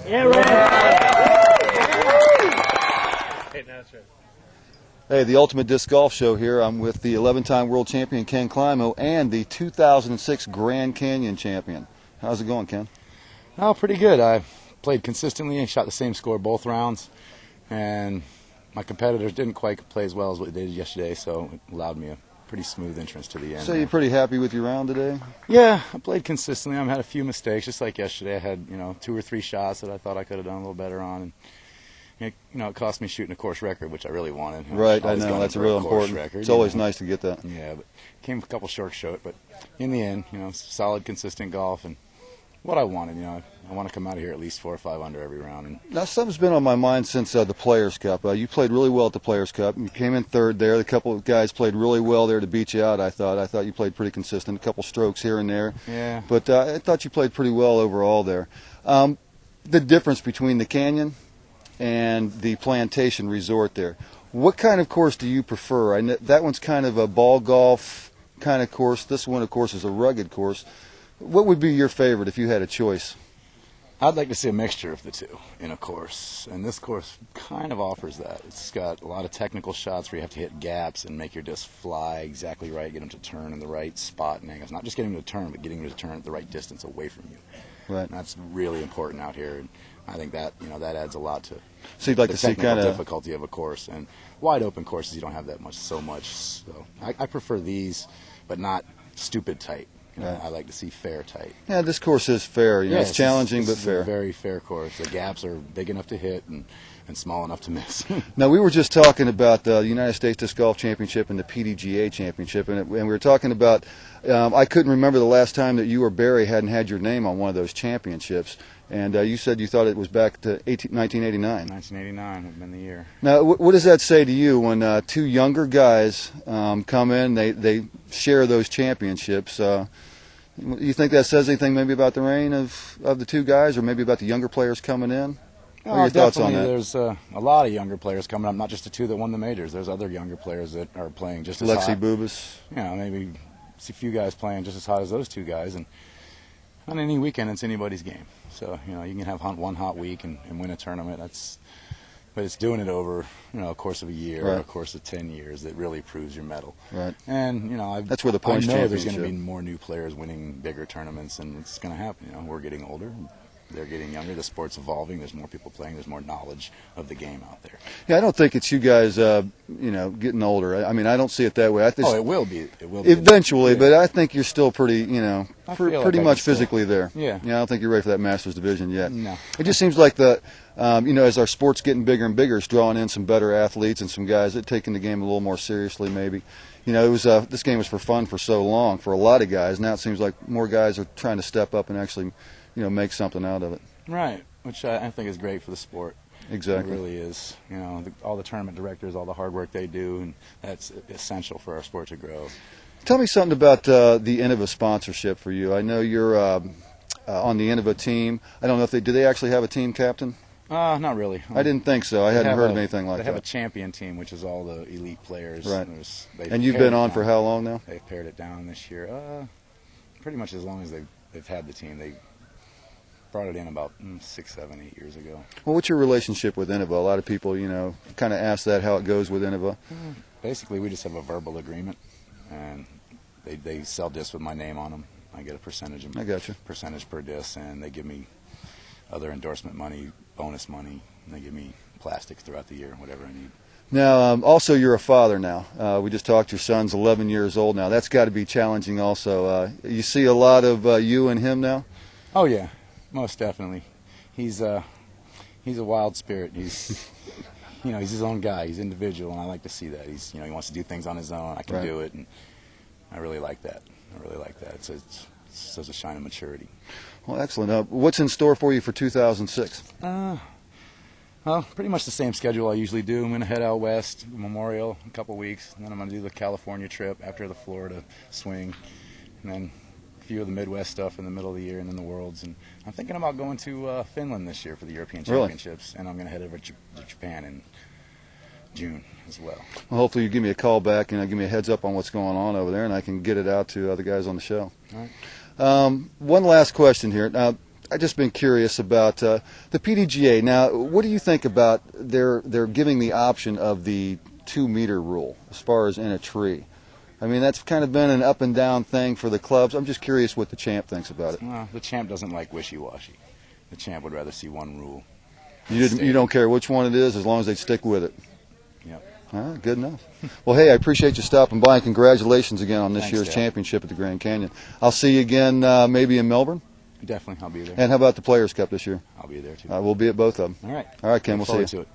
Yeah, right. Hey, that's right. Hey, the Ultimate Disc Golf Show here. I'm with the 11-time world champion Ken Climo and the 2006 Grand Canyon champion. How's it going, Ken? Oh, pretty good. I played consistently and shot the same score both rounds, and my competitors didn't quite play as well as what they did yesterday, so it allowed me a pretty smooth entrance to the end. So you're pretty happy with your round today? Yeah, I played consistently. I had a few mistakes, just like yesterday. I had 2 or 3 shots that I thought I could have done a little better on, and it cost me shooting a course record, which I really wanted. Right, I know, that's a real important record. It's always nice to get that. Yeah, but came a couple short, but in the end, solid, consistent golf, and what I wanted. I want to come out of here at least 4 or 5 under every round. And now, something's been on my mind since the Players' Cup. You played really well at the Players' Cup. You came in third there. A couple of guys played really well there to beat you out, I thought. I thought you played pretty consistent, a couple strokes here and there. Yeah. But I thought you played pretty well overall there. The difference between the Canyon and the Plantation Resort there, what kind of course do you prefer? That one's kind of a ball golf kind of course. This one, of course, is a rugged course. What would be your favorite if you had a choice? I'd like to see a mixture of the two in a course, and this course kind of offers that. It's got a lot of technical shots where you have to hit gaps and make your disc fly exactly right, get them to turn in the right spot and angles. Not just getting them to turn, but getting them to turn at the right distance away from you. Right. And that's really important out here, and I think that that adds a lot to so you'd like the to see technical kind of difficulty of a course. And wide open courses, you don't have that so much. So I prefer these, but not stupid tight. Right. I like to see fair tight. Yeah, this course is fair. It's challenging but fair. It's a very fair course. The gaps are big enough to hit and small enough to miss. Now, we were just talking about the United States Disc Golf Championship and the PDGA Championship, and we were talking about, I couldn't remember the last time that you or Barry hadn't had your name on one of those championships, and you said you thought it was back to 1989. 1989 would have been the year. Now, what does that say to you when 2 younger guys come in, they share those championships? You think that says anything maybe about the reign of the 2 guys, or maybe about the younger players coming in? What are your thoughts on that? There's a lot of younger players coming up, not just the 2 that won the majors. There's other younger players that are playing just as hot. Lexi Bubas. Maybe see a few guys playing just as hot as those 2 guys, and on any weekend it's anybody's game. So you can have one hot week and win a tournament. But it's doing it over a course of a year, right, or a course of 10 years that really proves your mettle. Right. And that's where the points I know there's championship. going to be more new players winning bigger tournaments, and it's going to happen. We're getting older. They're getting younger. The sport's evolving. There's more people playing. There's more knowledge of the game out there. Yeah, I don't think it's you guys, getting older. I mean, I don't see it that way. I think it will be. It will be eventually, yeah. But I think you're still pretty, pretty much physically there. Yeah. I don't think you're ready for that Masters division yet. No. It just seems like as our sport's getting bigger and bigger, it's drawing in some better athletes and some guys that are taking the game a little more seriously. Maybe, it was this game was for fun for so long for a lot of guys. Now it seems like more guys are trying to step up and actually, make something out of it. Right, which I think is great for the sport. Exactly. It really is. All the tournament directors, all the hard work they do, and that's essential for our sport to grow. Tell me something about the Innova sponsorship for you. I know you're on the Innova team. I don't know if do they actually have a team captain? Not really. I didn't think so. I hadn't heard of anything like that. They have a champion team, which is all the elite players. Right. And you've been on for how long now? They've pared it down this year. Pretty much as long as they've had the team. They brought it in about 6, 7, 8 years ago. Well, what's your relationship with Innova? A lot of people, kind of ask that, how it goes with Innova. Basically, we just have a verbal agreement, and they sell discs with my name on them. I get a percentage. I got you. Percentage per disc, and they give me other endorsement money, bonus money, and they give me plastics throughout the year, whatever I need. Now, also, you're a father now. We just talked. Your son's 11 years old now. That's got to be challenging also. You see a lot of you and him now? Oh, yeah. Most definitely. He's a wild spirit. He's he's his own guy. He's individual, and I like to see that. He wants to do things on his own. I can do it, and I really like that. It's such a shine of maturity. Well, excellent. What's in store for you for 2006? Well, pretty much the same schedule I usually do. I'm going to head out west, Memorial, a couple weeks, and then I'm going to do the California trip after the Florida swing, and then a few of the Midwest stuff in the middle of the year, and then the Worlds. And I'm thinking about going to Finland this year for the European Championships, and I'm going to head over to Japan in June as well. Well, hopefully you give me a call back and give me a heads up on what's going on over there, and I can get it out to other guys on the show. All right. One last question here. Now, I just been curious about the PDGA. Now, what do you think about they're giving the option of the 2-meter rule as far as in a tree? I mean, that's kind of been an up and down thing for the clubs. I'm just curious what the champ thinks about it. The champ doesn't like wishy-washy. The champ would rather see one rule. You don't care which one it is as long as they stick with it. Yep. All right, good enough. Well, hey, I appreciate you stopping by, and congratulations again on this Thanks, year's Dale. championship at the Grand Canyon. I'll see you again maybe in Melbourne. Definitely, I'll be there. And how about the Players' Cup this year? I'll be there too. We'll be at both of them. All right. All right, Ken, Look we'll see forward you. to it.